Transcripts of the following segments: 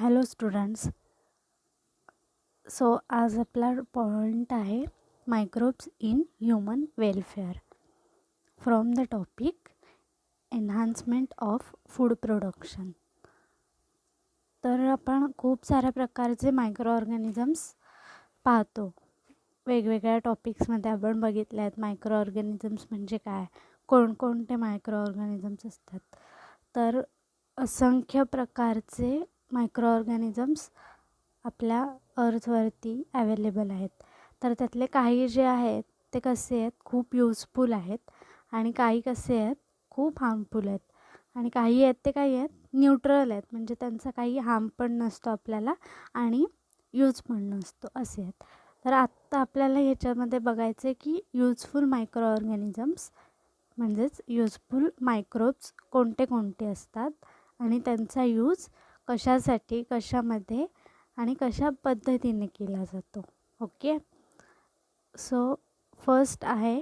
Hello students. So आज आपला point आहे microbes in human welfare from the topic enhancement of food production. तर आपण खूप साऱ्या प्रकारचे मायक्रो ऑर्गॅनिझम्स पाहतो. वेगवेगळ्या टॉपिक्समध्ये आपण बघितले आहेत मायक्रो ऑर्गॅनिझम्स म्हणजे काय, कोणकोणते मायक्रो ऑर्गॅनिझम्स असतात. तर असंख्य प्रकारचे मायक्रो ऑर्गॅनिझम्स आपल्या अर्थवरती अवेलेबल आहेत. तर त्यातले काही जे आहेत ते कसे आहेत, खूप युजफुल आहेत आणि काही कसे आहेत, खूप हार्मफुल आहेत. आणि काही आहेत ते काही आहेत न्यूट्रल आहेत, म्हणजे त्यांचा काही हार्म पण नसतो आपल्याला आणि यूज पण नसतो असे आहेत. तर आत्ता आपल्याला ह्याच्यामध्ये बघायचं आहे की युजफुल मायक्रो ऑर्गॅनिझम्स म्हणजेच युजफुल मायक्रोब्स कोणते कोणते असतात आणि त्यांचा यूज कशासाठी, कशामध्ये आणि कशा पद्धतीने केला जातो. ओके. सो फर्स्ट आहे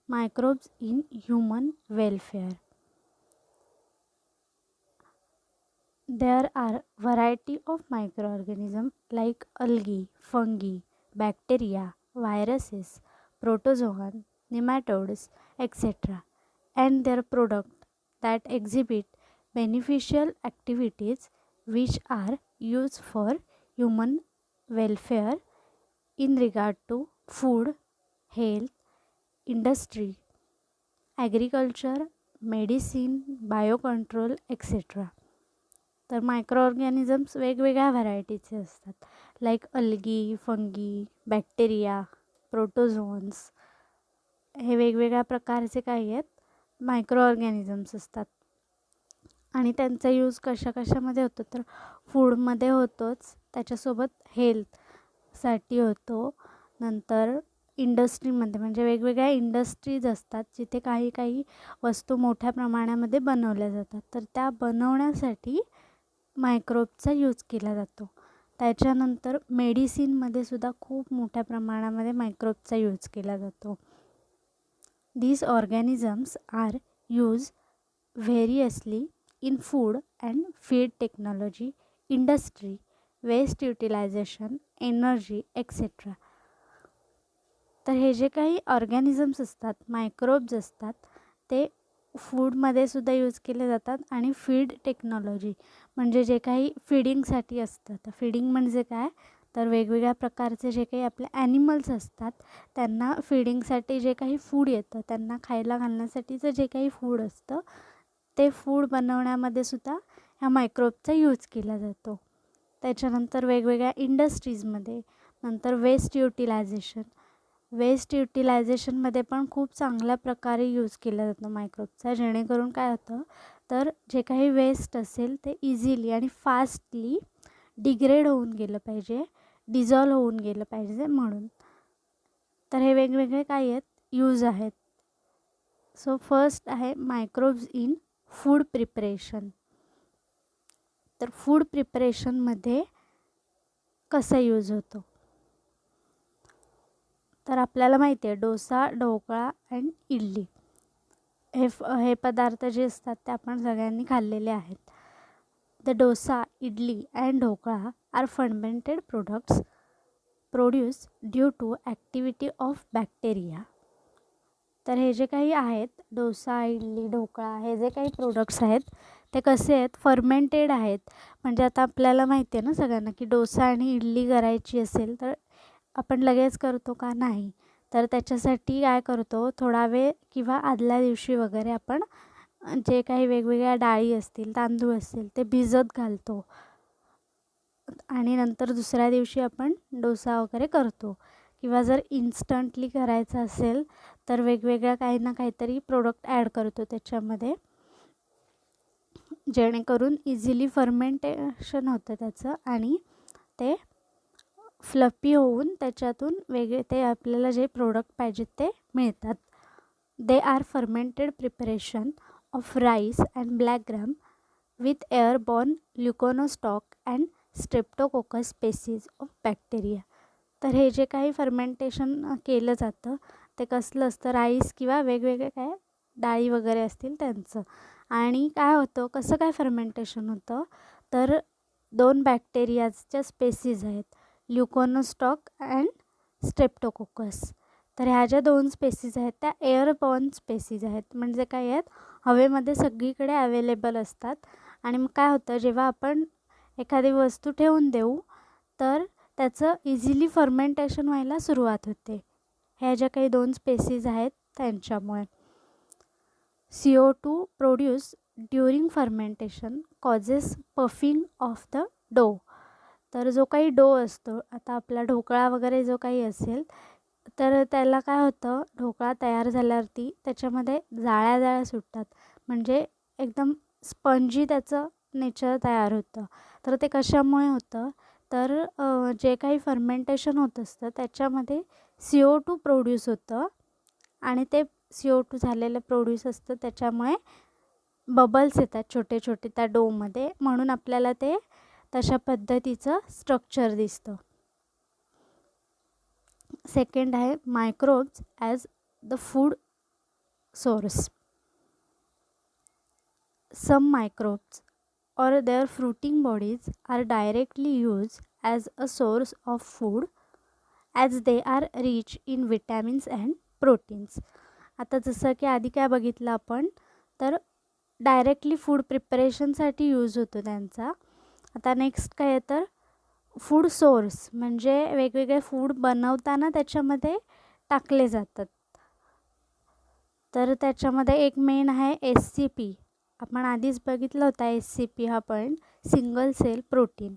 microbes in human welfare. There are variety of microorganisms like algae, fungi, bacteria, viruses, protozoan, nematodes, etc. and their product that exhibit beneficial activities which are used for human welfare in regard to food, health, industry, agriculture, medicine, biocontrol, etc. तर micro organisms वेगवेगळ्या व्हरायटीचे असतात, like algae, fungi, bacteria, प्रोटोझोन्स. हे वेगवेगळ्या प्रकारचे काही आहेत micro organisms असतात आणि त्यांचा यूज कशामध्ये होतो, तर फूडमध्ये होतोच, त्याच्यासोबत हेल्थसाठी होतो. नंतर इंडस्ट्रीमध्ये म्हणजे वेगवेगळ्या इंडस्ट्रीज असतात जिथे काही काही वस्तू मोठ्या प्रमाणामध्ये बनवल्या जातात, तर त्या बनवण्यासाठी मायक्रोबचा यूज केला जातो. त्याच्यानंतर मेडिसिनमध्ये सुद्धा खूप मोठ्या प्रमाणामध्ये मायक्रोबचा यूज केला जातो. These organisms are used variously in food and feed technology, industry, waste utilization, energy, etc. तर हे जे काही ऑर्गॅनिझम्स असतात, मायक्रोब्स असतात, ते फूडमध्ये सुद्धा यूज केले जातात आणि फीड टेक्नॉलॉजी म्हणजे जे काही फीडिंगसाठी असतं. तर फीडिंग म्हणजे काय, तर वेगवेगळ्या प्रकारचे जे काही आपले ॲनिमल्स असतात त्यांना फीडिंगसाठी जे काही फूड येतं, त्यांना खायला घालण्यासाठीचं जे काही फूड असतं ते फूड बनवण्यामध्ये सुद्धा ह्या मायक्रोबचा यूज केला जातो. त्याच्यानंतर वेगवेगळ्या इंडस्ट्रीजमध्ये, नंतर वेस्ट युटिलायझेशनमध्ये पण खूप चांगल्या प्रकारे यूज केला जातो मायक्रोबचा, जेणेकरून काय होतं, तर जे काही वेस्ट असेल ते इझिली आणि फास्टली डिग्रेड होऊन गेलं पाहिजे, डिझॉल्व होऊन गेलं पाहिजे म्हणून. तर हे वेगवेगळे काय आहेत, यूज आहेत. सो फर्स्ट आहे मायक्रोब्स इन फूड प्रिपरेशन. तर फूड प्रिपरेशनमध्ये कसा यूज होतो, तर आपल्याला माहिती आहे डोसा, ढोकळा अँड इडली हे पदार्थ जे असतात ते आपण सगळ्यांनी खाल्लेले आहेत. The dosa, idli and dhokla are fermented products produce due to activity of bacteria. तर हे जे काही आहेत डोसा, इडली, ढोकळा हे जे काही प्रोडक्ट्स आहेत ते कसे आहेत, फर्मेंटेड आहेत. म्हणजे आता आपल्याला माहिती आहे ना सगळ्यांना की डोसा आणि इडली करायची असेल तर आपण लगेच करतो का, नाही. तर त्याच्यासाठी काय करतो, थोडा वेळ किंवा आदल्या दिवशी वगैरे आपण जे काही वेगवेगळ्या डाळी असतील, तांदूळ असतील ते भिजत घालतो आणि नंतर दुसऱ्या दिवशी आपण डोसा वगैरे करतो. किंवा जर इन्स्टंटली करायचं असेल तर वेगवेगळ्या काही ना काहीतरी प्रोडक्ट ॲड करतो त्याच्यामध्ये, जेणेकरून इझिली फर्मेंटेशन होतं त्याचं आणि ते फ्लफी होऊन त्याच्यातून वेगळे ते आपल्याला जे प्रोडक्ट पाहिजेत ते मिळतात. They are fermented preparation of rice and black gram with airborne Leuconostoc and Streptococcus species of bacteria. तर हे जे काही फर्मेंटेशन केलं जातं ते कसलं असतं, राईस किंवा वेगवेगळे काय डाळी वगैरे असतील त्यांचं. आणि काय होतं, कसं काय फर्मेंटेशन होतं, तर दोन बॅक्टेरियाच्या स्पेसीज आहेत, ल्युकोनोस्टॉक अँड स्ट्रेप्टोकोकस. तर ह्या ज्या दोन स्पेसीज आहेत त्या एअरबॉर्न स्पेसीज आहेत, म्हणजे काय आहेत, हवेमध्ये सगळीकडे अवेलेबल असतात. आणि मग काय होतं, जेव्हा आपण एखादी वस्तू ठेवून देऊ तर त्याचं इझिली फर्मेंटेशन व्हायला सुरुवात होते. ह्या ज्या काही दोन स्पेसीज आहेत त्यांच्यामुळे. CO2 produce during fermentation causes puffing of the डो. तर जो काही डो असतो, आता आपला ढोकळा वगैरे जो काही असेल, तर त्याला काय होतं, ढोकळा तयार झाल्यावरती त्याच्यामध्ये जाळ्या सुटतात, म्हणजे एकदम स्पंजी त्याचं नेचर तयार होतं. तर ते कशामुळे होतं, तर जे काही फर्मेंटेशन होत असतं त्याच्यामध्ये CO2 प्रोड्यूस होतं आणि ते CO2 झालेलं प्रोड्यूस असतं, त्याच्यामुळे बबल्स येतात छोटे छोटे त्या डोमध्ये, म्हणून आपल्याला ते तशा पद्धतीचं स्ट्रक्चर दिसतं. सेकंड आहे microbes as the food source. Some microbes or their fruiting bodies are directly used as a source of food as they are rich in vitamins and proteins. आता जसं की आधी काय बघितलं आपण, तर डायरेक्टली फूड प्रिपरेशनसाठी यूज होतो त्यांचा. आता नेक्स्ट काय आहे, तर फूड सोर्स म्हणजे वेगवेगळे फूड बनवताना त्याच्यामध्ये टाकले जातात. तर त्याच्यामध्ये एक मेन आहे SCP. आपण आधीच बघितलं होता SCP हा point, single cell protein.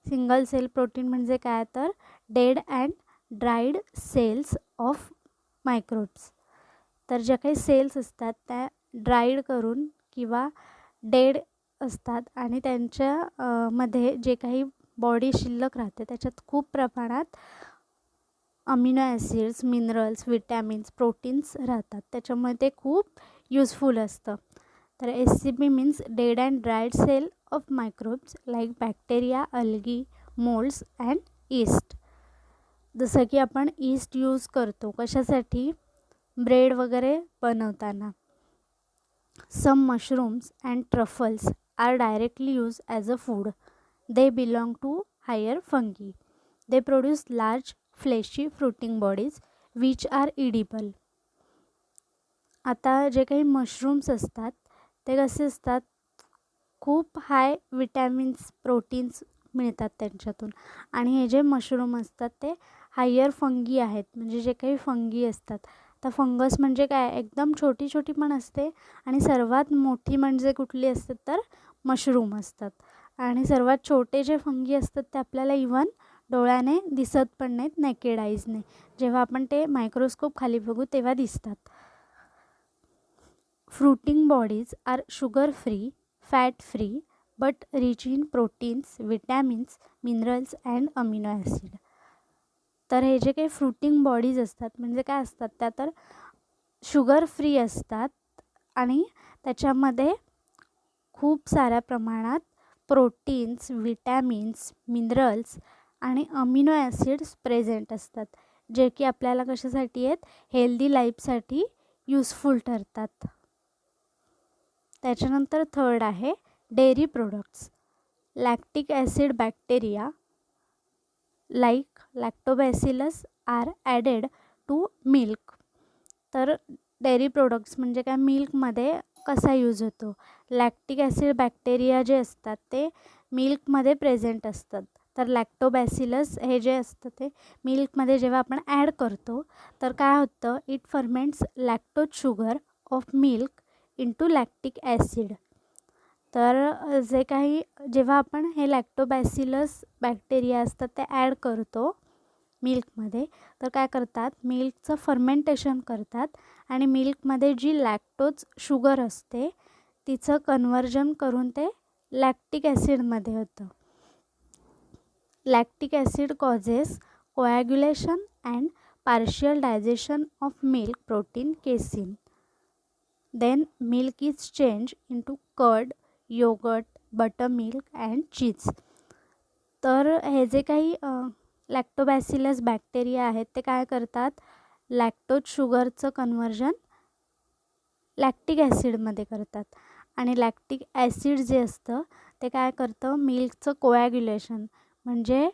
Single cell protein म्हणजे काय, तर dead and dried cells of microbes. तर ज्या काही सेल्स असतात त्या ड्राईड करून किंवा डेड असतात आणि त्यांच्या मध्ये जे काही बॉडी शिल्लक राहते त्याच्यात खूप प्रमाणात amino acids, minerals, vitamins, proteins राहतात, त्याच्यामुळे ते खूप युजफुल असतं. तर SCP means dead and dried cell of microbes like bacteria, algae, moulds and yeast. जसं की आपण ईस्ट यूज करतो कशासाठी, ब्रेड वगैरे बनवताना. Some mushrooms and truffles are directly use as a food. They belong to higher fungi. They produce large fleshy fruiting bodies which are edible. आता जे काही मशरूम्स असतात ते कसे असतात, खूप हाय विटॅमिन्स, प्रोटीन्स मिळतात त्यांच्यातून. आणि हे जे मशरूम असतात ते हायर फंगी आहेत, म्हणजे जे काही फंगी असतात. आता फंगस म्हणजे काय, एकदम छोटी छोटी पण असते आणि सर्वात मोठी म्हणजे कुठली असतात, तर मशरूम असतात. आणि सर्वात छोटे जे फंगी असतात ते आपल्याला इवन डोळ्याने दिसत पण नाहीत, नेकेड आईजने. जेव्हा आपण ते मायक्रोस्कोप खाली बघू तेव्हा दिसतात. Fruiting bodies are sugar free, fat free, but rich in proteins, vitamins, minerals and amino acid. तर हे जे काही फ्रुटिंग बॉडीज असतात म्हणजे काय असतात, त्या तर शुगर फ्री असतात आणि त्याच्यामध्ये खूप साऱ्या प्रमाणात प्रोटीन्स, विटॅमिन्स, मिनरल्स आणि अमिनो ॲसिड्स प्रेझेंट असतात, जे की आपल्याला कशासाठी आहेत, हेल्दी लाईफसाठी यूजफुल ठरतात. त्याच्यानंतर थर्ड आहे dairy products. Lactic acid bacteria like lactobacillus are added to milk. तर डेअरी प्रोडक्ट्स म्हणजे काय, मिल्कमध्ये कसा यूज होतो, लॅक्टिक ॲसिड बॅक्टेरिया जे असतात ते मिल्कमध्ये प्रेझेंट असतात. तर लॅक्टोबॅसिलस हे जे असतं ते मिल्कमध्ये जेव्हा आपण ॲड करतो तर काय होतं, it ferments lactose sugar of milk into lactic acid. तर जे काही जेव्हा आपण हे लॅक्टोबॅसिलस बॅक्टेरिया असतात ते ॲड करतो मिल्कमध्ये, तर काय करतात, मिल्कचं फर्मेंटेशन करतात आणि मिल्कमध्ये जी लॅक्टोज शुगर असते तिचं कन्व्हर्जन करून ते लॅक्टिक ॲसिडमध्ये होतं. Lactic acid causes coagulation and partial digestion of milk protein casein. Then milk is change into curd, yogurt, buttermilk and cheese. तर हे जे काही लॅक्टोबॅसिलस बॅक्टेरिया आहेत ते काय करतात, लॅक्टोज शुगरचं कन्व्हर्जन लॅक्टिक ॲसिडमध्ये करतात आणि लॅक्टिक ॲसिड जे असतं ते काय करतं, मिल्कचं कोॲग्युलेशन, म्हणजे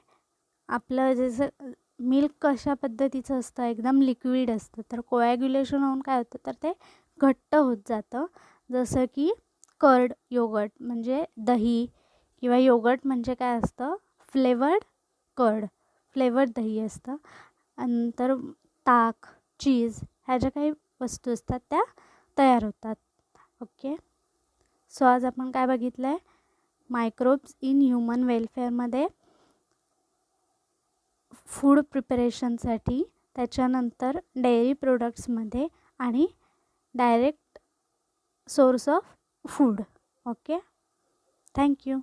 आपलं जसं मिल्क कशा पद्धतीचं असतं, एकदम लिक्विड असतं, तर कोॲग्युलेशन होऊन काय होतं, तर ते घट्ट होत जातं. जसं की कर्ड, योगर्ट म्हणजे दही, किंवा योगर्ट म्हणजे काय असतं, फ्लेवर्ड कर्ड, फ्लेवर्ड दही असतं. नंतर ताक, चीज ह्या ज्या काही वस्तू असतात त्या तयार होतात. ओके, सो आज आपण काय बघितलं आहे, मायक्रोब्स इन ह्युमन वेलफेअरमध्ये फूड प्रिपरेशनसाठी, त्याच्यानंतर डेअरी प्रोडक्ट्समध्ये आणि direct source of food. Okay, thank you.